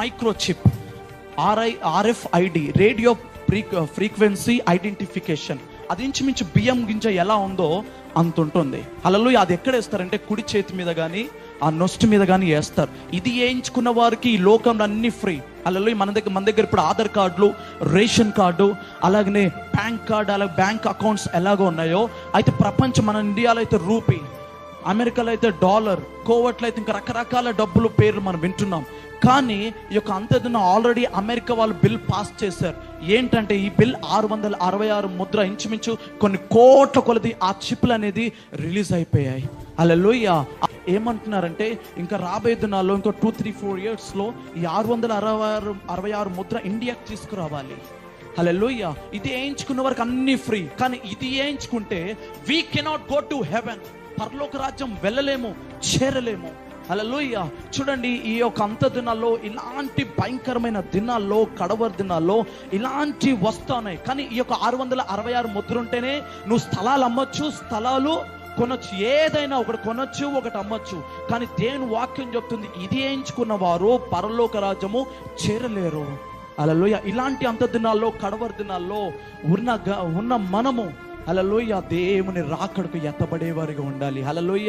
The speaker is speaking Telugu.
Microchip, RFID, radio frequency identification. అది ఇంచుమించు బియ్యం గింజ ఎలా ఉందో అంత ఉంటుంది. హల్లెలూయా. అది ఎక్కడ వేస్తారంటే కుడి చేతి మీద కానీ ఆ నొస్టి మీద కానీ వేస్తారు. ఇది వేయించుకున్న వారికి ఈ లోకంలో అన్ని ఫ్రీ. హల్లెలూయా. మన దగ్గర ఇప్పుడు ఆధార్ కార్డులు, రేషన్ కార్డు, అలాగనే బ్యాంక్ కార్డు, అలాగే బ్యాంక్ అకౌంట్స్ ఎలాగో ఉన్నాయో, అయితే ప్రపంచం, మన ఇండియాలో అయితే రూపీ, అమెరికాలో అయితే డాలర్, కోవట్లో అయితే ఇంకా రకరకాల డబ్బులు పేర్లు మనం వింటున్నాం. కానీ ఈ యొక్క అంతదిన ఆల్రెడీ అమెరికా వాళ్ళు బిల్ పాస్ చేశారు. ఏంటంటే ఈ బిల్ 666 ముద్ర, ఇంచుమించు కొన్ని కోట్ల కొలది ఆ చిప్లు అనేది రిలీజ్ అయిపోయాయి. హల్లెలూయా. ఏమంటున్నారంటే ఇంకా రాబోయే దినాల్లో ఇంకో 2-3-4 yearsలో ఈ 666 ముద్ర ఇండియాకి తీసుకురావాలి. హల్లెలూయా. ఇది వేయించుకున్న వరకు అన్ని ఫ్రీ. కానీ ఇది వేయించుకుంటే we cannot go to heaven, పరలోక రాజ్యం వెళ్ళలేము, చేరలేము. హల్లెలూయా. చూడండి, ఈ యొక్క అంత దినాల్లో, ఇలాంటి భయంకరమైన దినాల్లో, కడవరి దినాల్లో ఇలాంటి వస్తున్నాయి. కానీ ఈ యొక్క 666 ముద్ర ఉంటేనే నువ్వు స్థలాలు అమ్మొచ్చు, స్థలాలు కొనొచ్చు, ఏదైనా ఒకటి కొనొచ్చు, ఒకటి అమ్మొచ్చు. కానీ దేవుని వాక్యం చెప్తుంది, ఇది వేయించుకున్న వారు పరలోక రాజ్యము చేరలేరు. హల్లెలూయా. ఇలాంటి అంత దినాల్లో, కడవరి దినాల్లో ఉన్న మనము హల్లెలూయా దేవుని రాకడకు ఎత్తబడేవారిగా ఉండాలి. హల్లెలూయా.